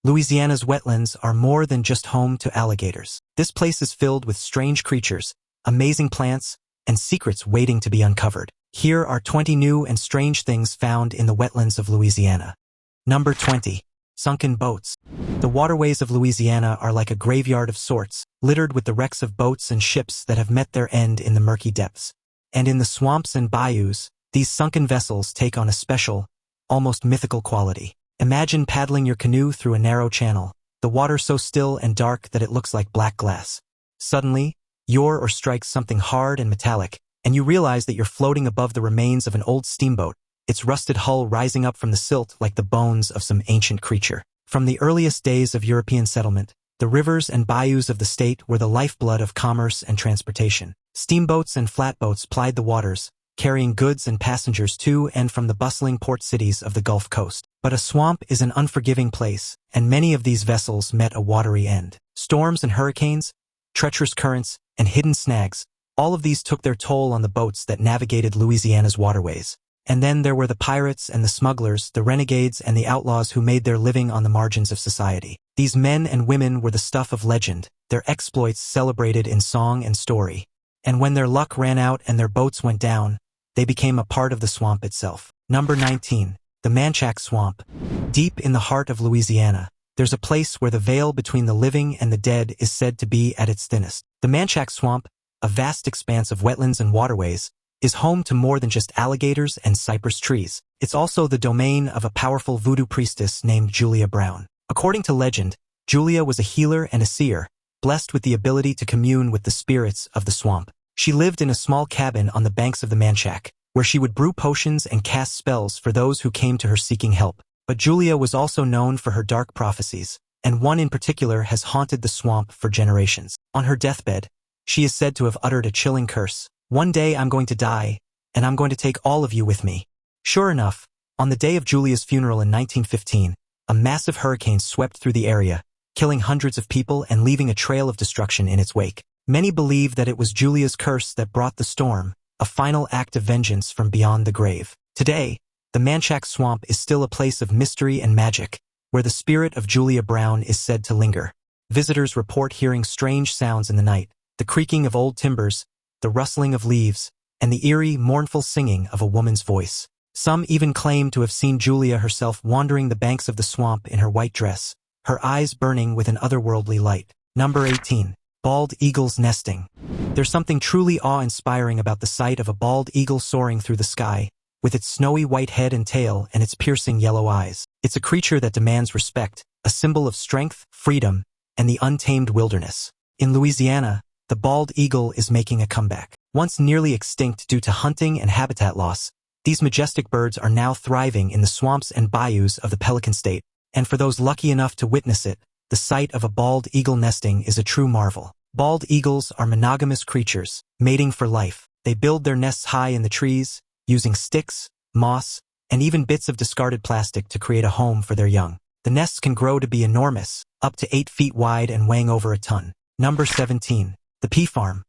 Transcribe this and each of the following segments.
Louisiana's wetlands are more than just home to alligators. This place is filled with strange creatures, amazing plants, and secrets waiting to be uncovered. Here are 20 new and strange things found in the wetlands of Louisiana. Number 20. Sunken boats. The waterways of Louisiana are like a graveyard of sorts, littered with the wrecks of boats and ships that have met their end in the murky depths. And in the swamps and bayous, these sunken vessels take on a special, almost mythical quality. Imagine paddling your canoe through a narrow channel, the water so still and dark that it looks like black glass. Suddenly, or strikes something hard and metallic, and you realize that you're floating above the remains of an old steamboat, its rusted hull rising up from the silt like the bones of some ancient creature. From the earliest days of European settlement, the rivers and bayous of the state were the lifeblood of commerce and transportation. Steamboats and flatboats plied the waters, carrying goods and passengers to and from the bustling port cities of the Gulf Coast. But a swamp is an unforgiving place, and many of these vessels met a watery end. Storms and hurricanes, treacherous currents, and hidden snags, all of these took their toll on the boats that navigated Louisiana's waterways. And then there were the pirates and the smugglers, the renegades and the outlaws who made their living on the margins of society. These men and women were the stuff of legend, their exploits celebrated in song and story. And when their luck ran out and their boats went down, they became a part of the swamp itself. Number 19. The Manchac Swamp. Deep in the heart of Louisiana, there's a place where the veil between the living and the dead is said to be at its thinnest. The Manchac Swamp, a vast expanse of wetlands and waterways, is home to more than just alligators and cypress trees. It's also the domain of a powerful voodoo priestess named Julia Brown. According to legend, Julia was a healer and a seer, blessed with the ability to commune with the spirits of the swamp. She lived in a small cabin on the banks of the Manchac, where she would brew potions and cast spells for those who came to her seeking help. But Julia was also known for her dark prophecies, and one in particular has haunted the swamp for generations. On her deathbed, she is said to have uttered a chilling curse. "One day I'm going to die, and I'm going to take all of you with me." Sure enough, on the day of Julia's funeral in 1915, a massive hurricane swept through the area, killing hundreds of people and leaving a trail of destruction in its wake. Many believe that it was Julia's curse that brought the storm, a final act of vengeance from beyond the grave. Today, the Manchac Swamp is still a place of mystery and magic, where the spirit of Julia Brown is said to linger. Visitors report hearing strange sounds in the night, the creaking of old timbers, the rustling of leaves, and the eerie, mournful singing of a woman's voice. Some even claim to have seen Julia herself wandering the banks of the swamp in her white dress, her eyes burning with an otherworldly light. Number 18. Bald eagles nesting. There's something truly awe-inspiring about the sight of a bald eagle soaring through the sky, with its snowy white head and tail and its piercing yellow eyes. It's a creature that demands respect, a symbol of strength, freedom, and the untamed wilderness. In Louisiana, the bald eagle is making a comeback. Once nearly extinct due to hunting and habitat loss, these majestic birds are now thriving in the swamps and bayous of the Pelican State, and for those lucky enough to witness it, the sight of a bald eagle nesting is a true marvel. Bald eagles are monogamous creatures, mating for life. They build their nests high in the trees, using sticks, moss, and even bits of discarded plastic to create a home for their young. The nests can grow to be enormous, up to 8 feet wide and weighing over a ton. Number 17. The Pea Farm.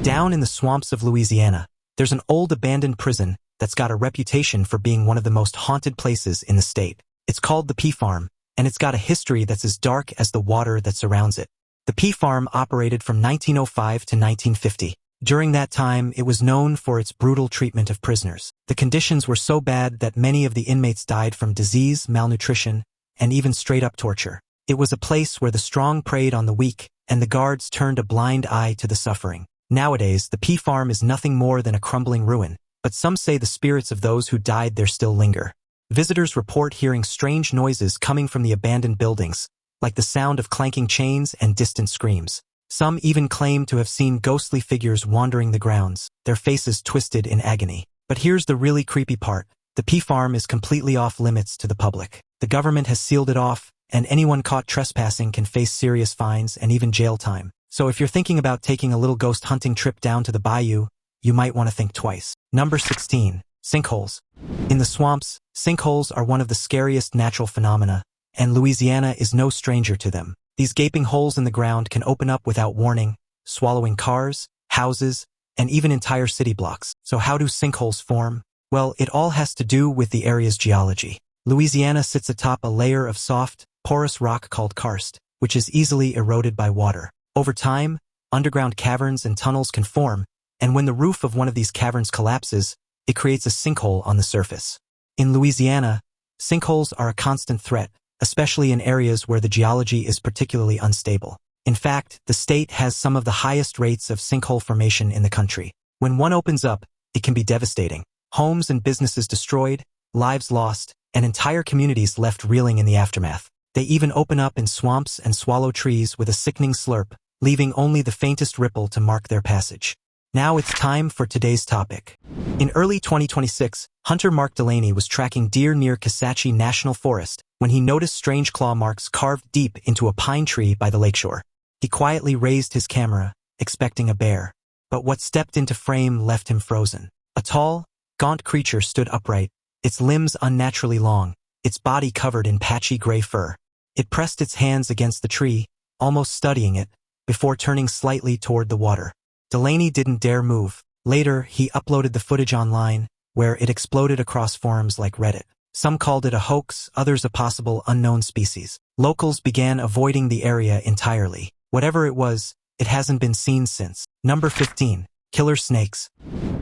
Down in the swamps of Louisiana, there's an old abandoned prison that's got a reputation for being one of the most haunted places in the state. It's called the Pea Farm, and it's got a history that's as dark as the water that surrounds it. The Pea Farm operated from 1905 to 1950. During that time, it was known for its brutal treatment of prisoners. The conditions were so bad that many of the inmates died from disease, malnutrition, and even straight-up torture. It was a place where the strong preyed on the weak, and the guards turned a blind eye to the suffering. Nowadays, the Pea Farm is nothing more than a crumbling ruin, but some say the spirits of those who died there still linger. Visitors report hearing strange noises coming from the abandoned buildings, like the sound of clanking chains and distant screams. Some even claim to have seen ghostly figures wandering the grounds, their faces twisted in agony. But here's the really creepy part. The Pea Farm is completely off limits to the public. The government has sealed it off, and anyone caught trespassing can face serious fines and even jail time. So if you're thinking about taking a little ghost hunting trip down to the bayou, you might want to think twice. Number 16. Sinkholes. In the swamps, sinkholes are one of the scariest natural phenomena, and Louisiana is no stranger to them. These gaping holes in the ground can open up without warning, swallowing cars, houses, and even entire city blocks. So how do sinkholes form? Well, it all has to do with the area's geology. Louisiana sits atop a layer of soft, porous rock called karst, which is easily eroded by water. Over time, underground caverns and tunnels can form, and when the roof of one of these caverns collapses, it creates a sinkhole on the surface. In Louisiana, sinkholes are a constant threat, especially in areas where the geology is particularly unstable. In fact, the state has some of the highest rates of sinkhole formation in the country. When one opens up, it can be devastating. Homes and businesses destroyed, lives lost, and entire communities left reeling in the aftermath. They even open up in swamps and swallow trees with a sickening slurp, leaving only the faintest ripple to mark their passage. Now it's time for today's topic. In early 2026, hunter Mark Delaney was tracking deer near Kisatchie National Forest when he noticed strange claw marks carved deep into a pine tree by the lakeshore. He quietly raised his camera, expecting a bear. But what stepped into frame left him frozen. A tall, gaunt creature stood upright, its limbs unnaturally long, its body covered in patchy gray fur. It pressed its hands against the tree, almost studying it, before turning slightly toward the water. Delaney didn't dare move. Later, he uploaded the footage online, where it exploded across forums like Reddit. Some called it a hoax, others a possible unknown species. Locals began avoiding the area entirely. Whatever it was, it hasn't been seen since. Number 15. Killer snakes.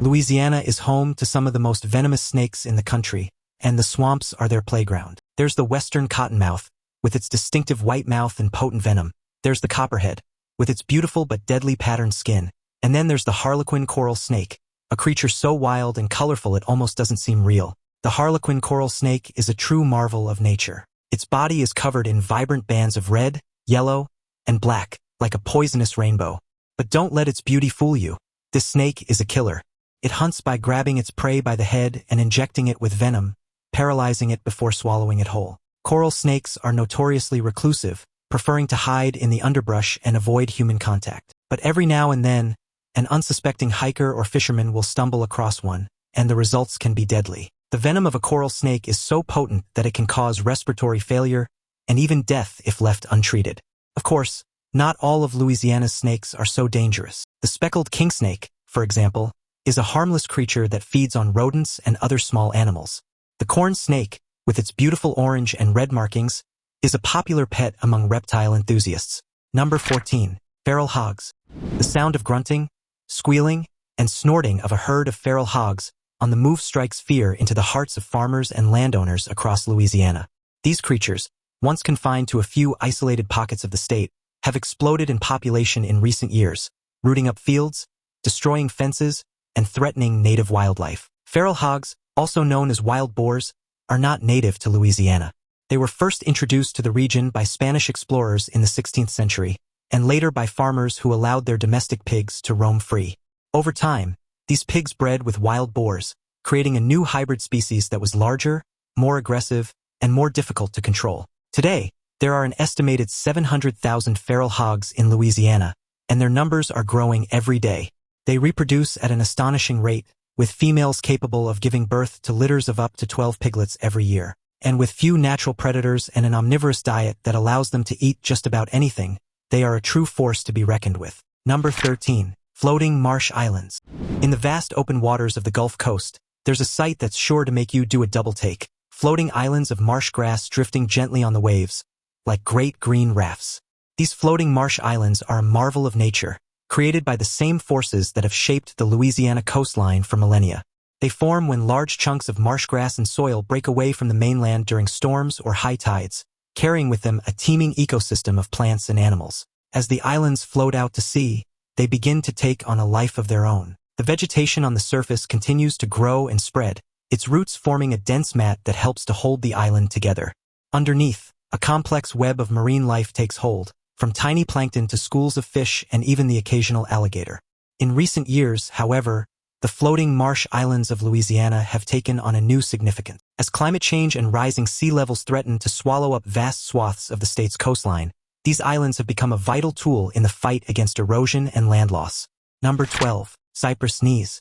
Louisiana is home to some of the most venomous snakes in the country, and the swamps are their playground. There's the western cottonmouth, with its distinctive white mouth and potent venom. There's the copperhead, with its beautiful but deadly patterned skin. And then there's the harlequin coral snake, a creature so wild and colorful it almost doesn't seem real. The harlequin coral snake is a true marvel of nature. Its body is covered in vibrant bands of red, yellow, and black, like a poisonous rainbow. But don't let its beauty fool you. This snake is a killer. It hunts by grabbing its prey by the head and injecting it with venom, paralyzing it before swallowing it whole. Coral snakes are notoriously reclusive, preferring to hide in the underbrush and avoid human contact. But every now and then, an unsuspecting hiker or fisherman will stumble across one, and the results can be deadly. The venom of a coral snake is so potent that it can cause respiratory failure and even death if left untreated. Of course, not all of Louisiana's snakes are so dangerous. The speckled king snake, for example, is a harmless creature that feeds on rodents and other small animals. The corn snake, with its beautiful orange and red markings, is a popular pet among reptile enthusiasts. Number 14. Feral hogs. The sound of grunting, squealing, and snorting of a herd of feral hogs on the move strikes fear into the hearts of farmers and landowners across Louisiana. These creatures, once confined to a few isolated pockets of the state, have exploded in population in recent years, rooting up fields, destroying fences, and threatening native wildlife. Feral hogs, also known as wild boars, are not native to Louisiana. They were first introduced to the region by Spanish explorers in the 16th century, and later by farmers who allowed their domestic pigs to roam free. Over time, these pigs bred with wild boars, creating a new hybrid species that was larger, more aggressive, and more difficult to control. Today, there are an estimated 700,000 feral hogs in Louisiana, and their numbers are growing every day. They reproduce at an astonishing rate, with females capable of giving birth to litters of up to 12 piglets every year. And with few natural predators and an omnivorous diet that allows them to eat just about anything, they are a true force to be reckoned with. Number 13. Floating marsh islands. In the vast open waters of the Gulf Coast, there's a sight that's sure to make you do a double take. Floating islands of marsh grass drifting gently on the waves, like great green rafts. These floating marsh islands are a marvel of nature, created by the same forces that have shaped the Louisiana coastline for millennia. They form when large chunks of marsh grass and soil break away from the mainland during storms or high tides, carrying with them a teeming ecosystem of plants and animals. As the islands float out to sea, they begin to take on a life of their own. The vegetation on the surface continues to grow and spread, its roots forming a dense mat that helps to hold the island together. Underneath, a complex web of marine life takes hold, from tiny plankton to schools of fish and even the occasional alligator. In recent years, however, the floating marsh islands of Louisiana have taken on a new significance. As climate change and rising sea levels threaten to swallow up vast swaths of the state's coastline, these islands have become a vital tool in the fight against erosion and land loss. Number 12. Cypress knees.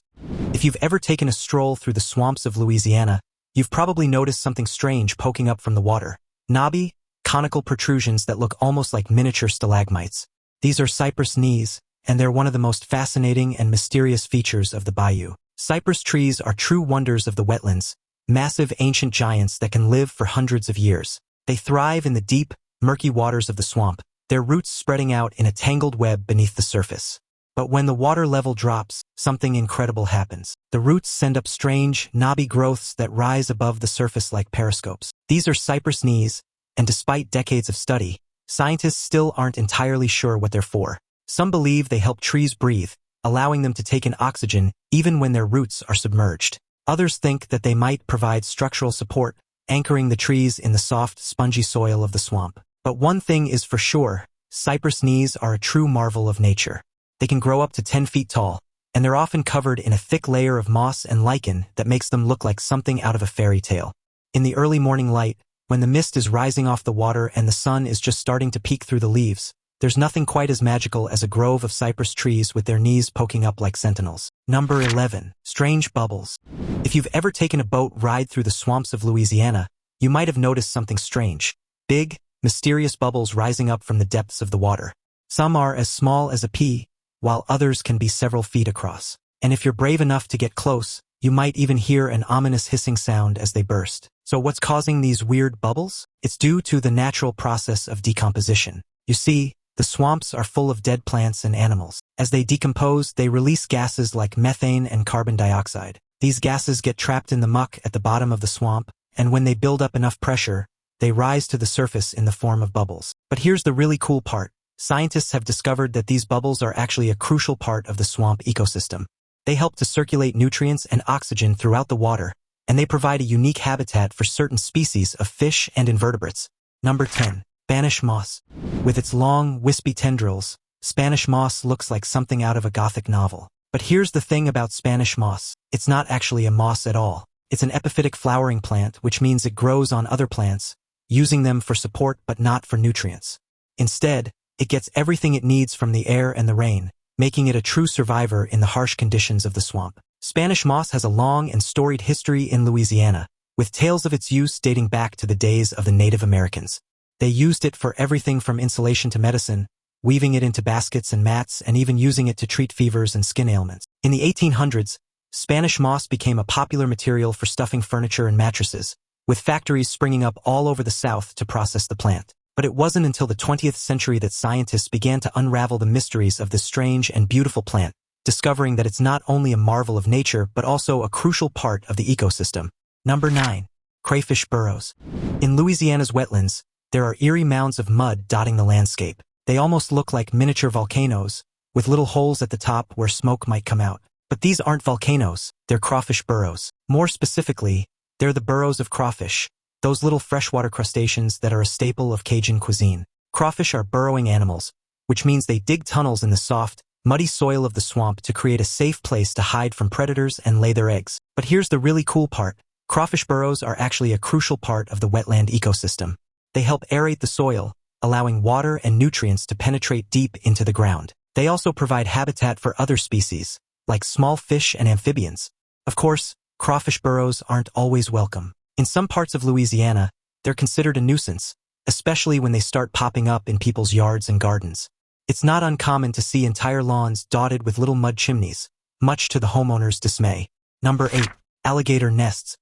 If you've ever taken a stroll through the swamps of Louisiana, you've probably noticed something strange poking up from the water. Knobby, conical protrusions that look almost like miniature stalagmites. These are cypress knees, and they're one of the most fascinating and mysterious features of the Bayou. Cypress trees are true wonders of the wetlands, massive ancient giants that can live for hundreds of years. They thrive in the deep, murky waters of the swamp, their roots spreading out in a tangled web beneath the surface. But when the water level drops, something incredible happens. The roots send up strange, knobby growths that rise above the surface like periscopes. These are cypress knees, and despite decades of study, scientists still aren't entirely sure what they're for. Some believe they help trees breathe, allowing them to take in oxygen even when their roots are submerged. Others think that they might provide structural support, anchoring the trees in the soft, spongy soil of the swamp. But one thing is for sure, cypress knees are a true marvel of nature. They can grow up to 10 feet tall, and they're often covered in a thick layer of moss and lichen that makes them look like something out of a fairy tale. In the early morning light, when the mist is rising off the water and the sun is just starting to peek through the leaves, there's nothing quite as magical as a grove of cypress trees with their knees poking up like sentinels. Number 11. Strange bubbles. If you've ever taken a boat ride through the swamps of Louisiana, you might have noticed something strange. Big, mysterious bubbles rising up from the depths of the water. Some are as small as a pea, while others can be several feet across. And if you're brave enough to get close, you might even hear an ominous hissing sound as they burst. So what's causing these weird bubbles? It's due to the natural process of decomposition. You see, the swamps are full of dead plants and animals. As they decompose, they release gases like methane and carbon dioxide. These gases get trapped in the muck at the bottom of the swamp, and when they build up enough pressure, they rise to the surface in the form of bubbles. But here's the really cool part. Scientists have discovered that these bubbles are actually a crucial part of the swamp ecosystem. They help to circulate nutrients and oxygen throughout the water, and they provide a unique habitat for certain species of fish and invertebrates. Number 10. Spanish moss. With its long, wispy tendrils, Spanish moss looks like something out of a Gothic novel. But here's the thing about Spanish moss. It's not actually a moss at all. It's an epiphytic flowering plant, which means it grows on other plants, using them for support but not for nutrients. Instead, it gets everything it needs from the air and the rain, making it a true survivor in the harsh conditions of the swamp. Spanish moss has a long and storied history in Louisiana, with tales of its use dating back to the days of the Native Americans. They used it for everything from insulation to medicine, weaving it into baskets and mats, and even using it to treat fevers and skin ailments. In the 1800s, Spanish moss became a popular material for stuffing furniture and mattresses, with factories springing up all over the South to process the plant. But it wasn't until the 20th century that scientists began to unravel the mysteries of this strange and beautiful plant, discovering that it's not only a marvel of nature but also a crucial part of the ecosystem. Number 9. Crawfish burrows. In Louisiana's wetlands, there are eerie mounds of mud dotting the landscape. They almost look like miniature volcanoes, with little holes at the top where smoke might come out. But these aren't volcanoes, they're crawfish burrows. More specifically, they're the burrows of crawfish, those little freshwater crustaceans that are a staple of Cajun cuisine. Crawfish are burrowing animals, which means they dig tunnels in the soft, muddy soil of the swamp to create a safe place to hide from predators and lay their eggs. But here's the really cool part. Crawfish burrows are actually a crucial part of the wetland ecosystem. They help aerate the soil, allowing water and nutrients to penetrate deep into the ground. They also provide habitat for other species, like small fish and amphibians. Of course, crawfish burrows aren't always welcome. In some parts of Louisiana, they're considered a nuisance, especially when they start popping up in people's yards and gardens. It's not uncommon to see entire lawns dotted with little mud chimneys, much to the homeowner's dismay. Number 8. Alligator nests.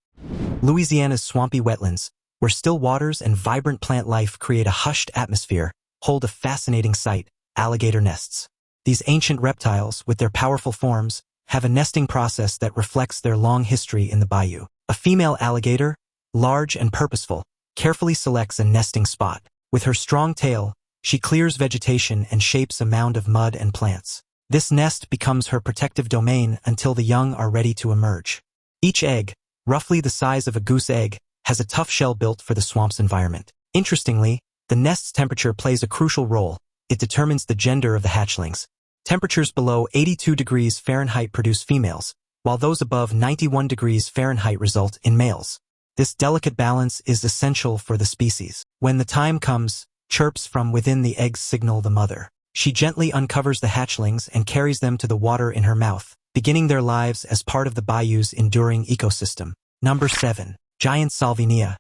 Louisiana's swampy wetlands, where still waters and vibrant plant life create a hushed atmosphere, hold a fascinating sight: alligator nests. These ancient reptiles, with their powerful forms, have a nesting process that reflects their long history in the bayou. A female alligator, large and purposeful, carefully selects a nesting spot. With her strong tail, she clears vegetation and shapes a mound of mud and plants. This nest becomes her protective domain until the young are ready to emerge. Each egg, roughly the size of a goose egg, has a tough shell built for the swamp's environment. Interestingly, the nest's temperature plays a crucial role. It determines the gender of the hatchlings. Temperatures below 82 degrees Fahrenheit produce females, while those above 91 degrees Fahrenheit result in males. This delicate balance is essential for the species. When the time comes, chirps from within the eggs signal the mother. She gently uncovers the hatchlings and carries them to the water in her mouth, beginning their lives as part of the bayou's enduring ecosystem. Number 7. Giant salvinia.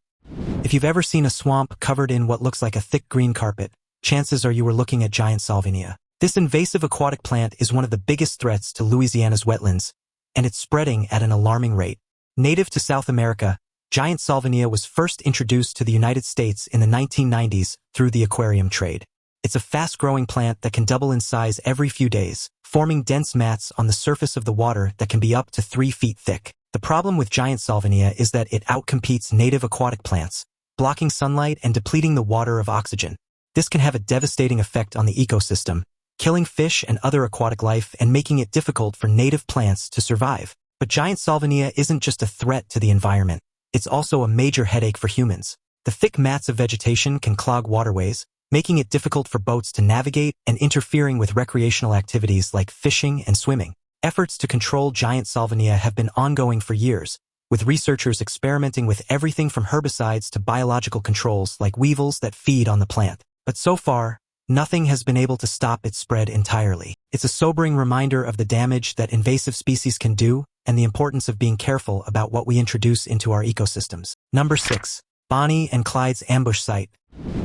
If you've ever seen a swamp covered in what looks like a thick green carpet, chances are you were looking at giant salvinia. This invasive aquatic plant is one of the biggest threats to Louisiana's wetlands, and it's spreading at an alarming rate. Native to South America, Giant salvinia was first introduced to the United States in the 1990s through the aquarium trade. It's a fast-growing plant that can double in size every few days, forming dense mats on the surface of the water that can be up to 3 feet thick. The problem with giant salvinia is that it outcompetes native aquatic plants, blocking sunlight and depleting the water of oxygen. This can have a devastating effect on the ecosystem, killing fish and other aquatic life and making it difficult for native plants to survive. But giant salvinia isn't just a threat to the environment. It's also a major headache for humans. The thick mats of vegetation can clog waterways, making it difficult for boats to navigate and interfering with recreational activities like fishing and swimming. Efforts to control giant salvinia have been ongoing for years, with researchers experimenting with everything from herbicides to biological controls like weevils that feed on the plant. But so far, nothing has been able to stop its spread entirely. It's a sobering reminder of the damage that invasive species can do and the importance of being careful about what we introduce into our ecosystems. Number 6. Bonnie and Clyde's ambush site.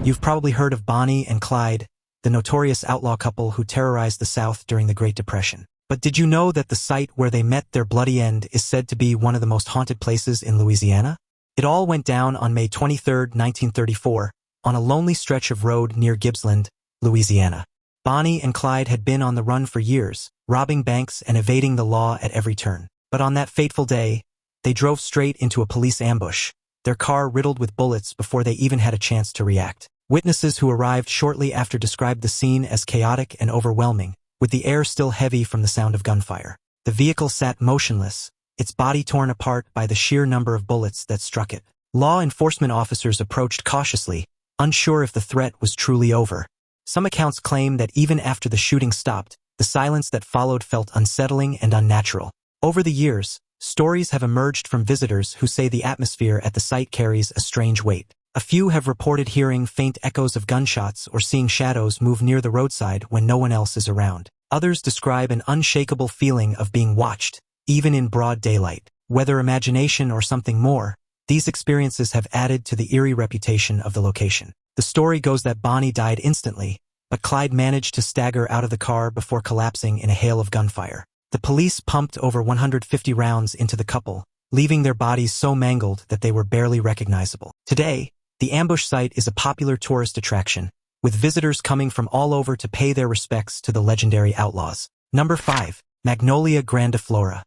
You've probably heard of Bonnie and Clyde, the notorious outlaw couple who terrorized the South during the Great Depression. But did you know that the site where they met their bloody end is said to be one of the most haunted places in Louisiana? It all went down on May 23, 1934, on a lonely stretch of road near Gibbsland, Louisiana. Bonnie and Clyde had been on the run for years, robbing banks and evading the law at every turn. But on that fateful day, they drove straight into a police ambush, their car riddled with bullets before they even had a chance to react. Witnesses who arrived shortly after described the scene as chaotic and overwhelming, with the air still heavy from the sound of gunfire. The vehicle sat motionless, its body torn apart by the sheer number of bullets that struck it. Law enforcement officers approached cautiously, unsure if the threat was truly over. Some accounts claim that even after the shooting stopped, the silence that followed felt unsettling and unnatural. Over the years, stories have emerged from visitors who say the atmosphere at the site carries a strange weight. A few have reported hearing faint echoes of gunshots or seeing shadows move near the roadside when no one else is around. Others describe an unshakable feeling of being watched, even in broad daylight. Whether imagination or something more, these experiences have added to the eerie reputation of the location. The story goes that Bonnie died instantly, but Clyde managed to stagger out of the car before collapsing in a hail of gunfire. The police pumped over 150 rounds into the couple, leaving their bodies so mangled that they were barely recognizable. Today, the ambush site is a popular tourist attraction, with visitors coming from all over to pay their respects to the legendary outlaws. Number 5. Magnolia grandiflora.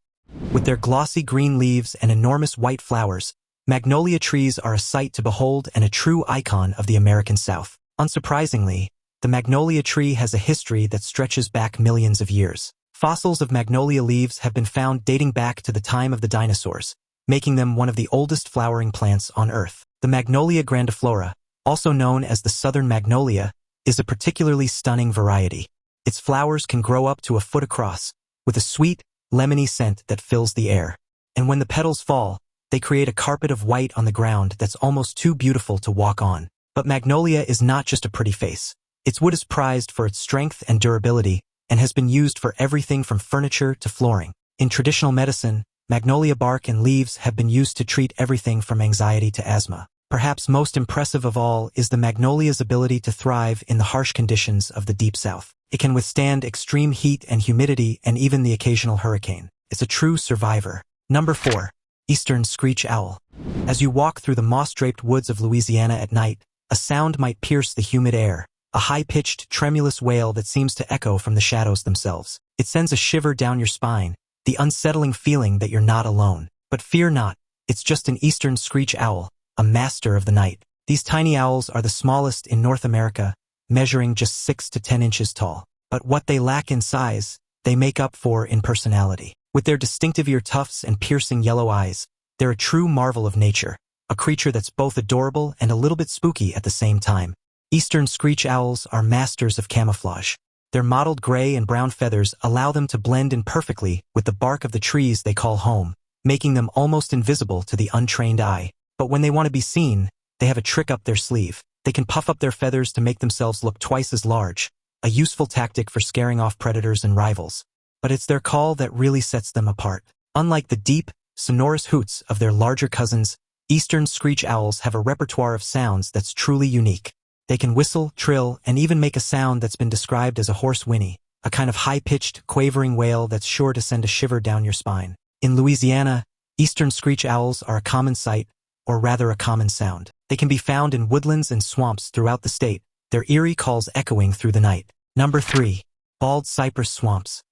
With their glossy green leaves and enormous white flowers, magnolia trees are a sight to behold and a true icon of the American South. Unsurprisingly, the magnolia tree has a history that stretches back millions of years. Fossils of magnolia leaves have been found dating back to the time of the dinosaurs, making them one of the oldest flowering plants on Earth. The Magnolia grandiflora, also known as the southern magnolia, is a particularly stunning variety. Its flowers can grow up to a foot across, with a sweet, lemony scent that fills the air. And when the petals fall, they create a carpet of white on the ground that's almost too beautiful to walk on. But magnolia is not just a pretty face. Its wood is prized for its strength and durability, and has been used for everything from furniture to flooring. In traditional medicine, magnolia bark and leaves have been used to treat everything from anxiety to asthma. Perhaps most impressive of all is the magnolia's ability to thrive in the harsh conditions of the Deep South. It can withstand extreme heat and humidity and even the occasional hurricane. It's a true survivor. Number 4. Eastern screech owl. As you walk through the moss-draped woods of Louisiana at night, a sound might pierce the humid air. A high-pitched, tremulous wail that seems to echo from the shadows themselves. It sends a shiver down your spine, the unsettling feeling that you're not alone. But fear not, it's just an eastern screech owl, a master of the night. These tiny owls are the smallest in North America, measuring just 6 to 10 inches tall. But what they lack in size, they make up for in personality. With their distinctive ear tufts and piercing yellow eyes, they're a true marvel of nature, a creature that's both adorable and a little bit spooky at the same time. Eastern screech owls are masters of camouflage. Their mottled gray and brown feathers allow them to blend in perfectly with the bark of the trees they call home, making them almost invisible to the untrained eye. But when they want to be seen, they have a trick up their sleeve. They can puff up their feathers to make themselves look twice as large, a useful tactic for scaring off predators and rivals. But it's their call that really sets them apart. Unlike the deep, sonorous hoots of their larger cousins, eastern screech owls have a repertoire of sounds that's truly unique. They can whistle, trill, and even make a sound that's been described as a hoarse whinny, a kind of high-pitched, quavering wail that's sure to send a shiver down your spine. In Louisiana, eastern screech owls are a common sight, or rather a common sound. They can be found in woodlands and swamps throughout the state, their eerie calls echoing through the night. Number 3. Bald cypress swamps.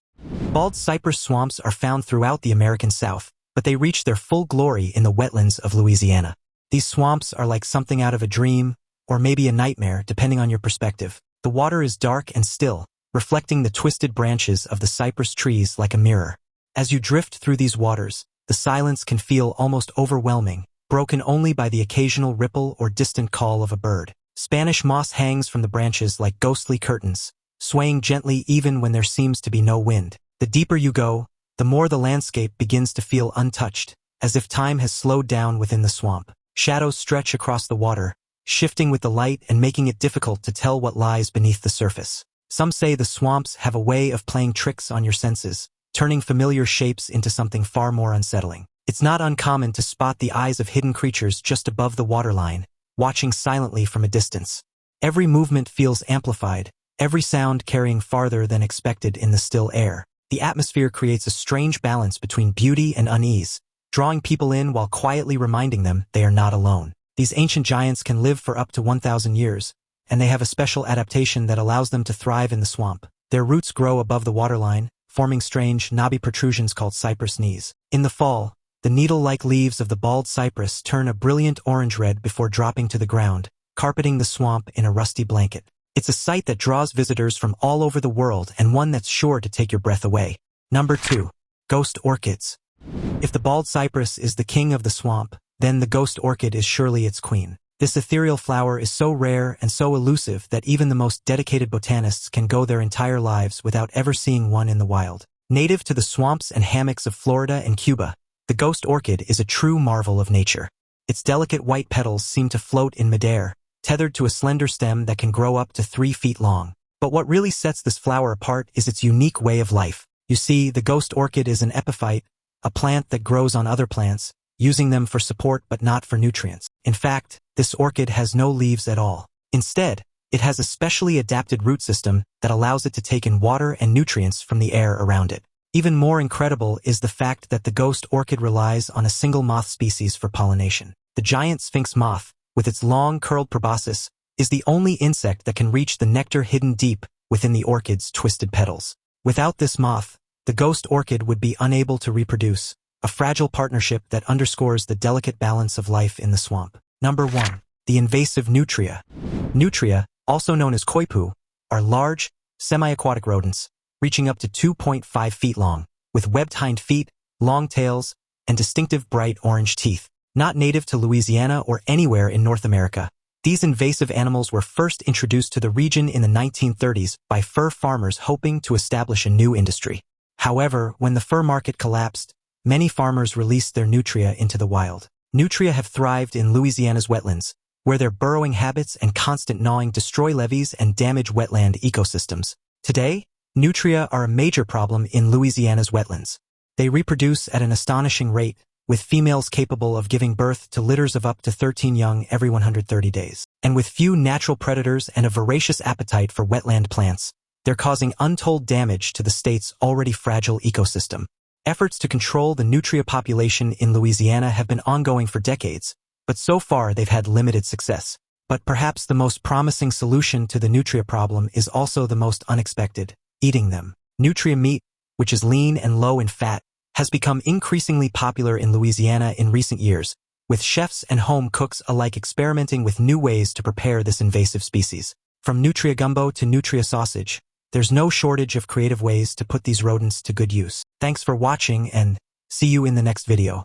Bald cypress swamps are found throughout the American South, but they reach their full glory in the wetlands of Louisiana. These swamps are like something out of a dream, or maybe a nightmare, depending on your perspective. The water is dark and still, reflecting the twisted branches of the cypress trees like a mirror. As you drift through these waters, the silence can feel almost overwhelming, broken only by the occasional ripple or distant call of a bird. Spanish moss hangs from the branches like ghostly curtains, swaying gently even when there seems to be no wind. The deeper you go, the more the landscape begins to feel untouched, as if time has slowed down within the swamp. Shadows stretch across the water, shifting with the light and making it difficult to tell what lies beneath the surface. Some say the swamps have a way of playing tricks on your senses, turning familiar shapes into something far more unsettling. It's not uncommon to spot the eyes of hidden creatures just above the waterline, watching silently from a distance. Every movement feels amplified, every sound carrying farther than expected in the still air. The atmosphere creates a strange balance between beauty and unease, drawing people in while quietly reminding them they are not alone. These ancient giants can live for up to 1,000 years, and they have a special adaptation that allows them to thrive in the swamp. Their roots grow above the waterline, forming strange, knobby protrusions called cypress knees. In the fall, the needle-like leaves of the bald cypress turn a brilliant orange-red before dropping to the ground, carpeting the swamp in a rusty blanket. It's a sight that draws visitors from all over the world and one that's sure to take your breath away. Number 2. Ghost orchids. If the bald cypress is the king of the swamp, then the ghost orchid is surely its queen. This ethereal flower is so rare and so elusive that even the most dedicated botanists can go their entire lives without ever seeing one in the wild. Native to the swamps and hammocks of Florida and Cuba, the ghost orchid is a true marvel of nature. Its delicate white petals seem to float in midair, tethered to a slender stem that can grow up to 3 feet long. But what really sets this flower apart is its unique way of life. You see, the ghost orchid is an epiphyte, a plant that grows on other plants, using them for support but not for nutrients. In fact, this orchid has no leaves at all. Instead, it has a specially adapted root system that allows it to take in water and nutrients from the air around it. Even more incredible is the fact that the ghost orchid relies on a single moth species for pollination. The giant sphinx moth, with its long curled proboscis, is the only insect that can reach the nectar hidden deep within the orchid's twisted petals. Without this moth, the ghost orchid would be unable to reproduce, a fragile partnership that underscores the delicate balance of life in the swamp. Number 1. The invasive nutria. Nutria, also known as koipu, are large, semi-aquatic rodents, reaching up to 2.5 feet long, with webbed hind feet, long tails, and distinctive bright orange teeth. Not native to Louisiana or anywhere in North America, these invasive animals were first introduced to the region in the 1930s by fur farmers hoping to establish a new industry. However, when the fur market collapsed, many farmers released their nutria into the wild. Nutria have thrived in Louisiana's wetlands, where their burrowing habits and constant gnawing destroy levees and damage wetland ecosystems. Today, nutria are a major problem in Louisiana's wetlands. They reproduce at an astonishing rate, with females capable of giving birth to litters of up to 13 young every 130 days. And with few natural predators and a voracious appetite for wetland plants, they're causing untold damage to the state's already fragile ecosystem. Efforts to control the nutria population in Louisiana have been ongoing for decades, but so far they've had limited success. But perhaps the most promising solution to the nutria problem is also the most unexpected: eating them. Nutria meat, which is lean and low in fat, has become increasingly popular in Louisiana in recent years, with chefs and home cooks alike experimenting with new ways to prepare this invasive species. From nutria gumbo to nutria sausage, there's no shortage of creative ways to put these rodents to good use. Thanks for watching, and see you in the next video.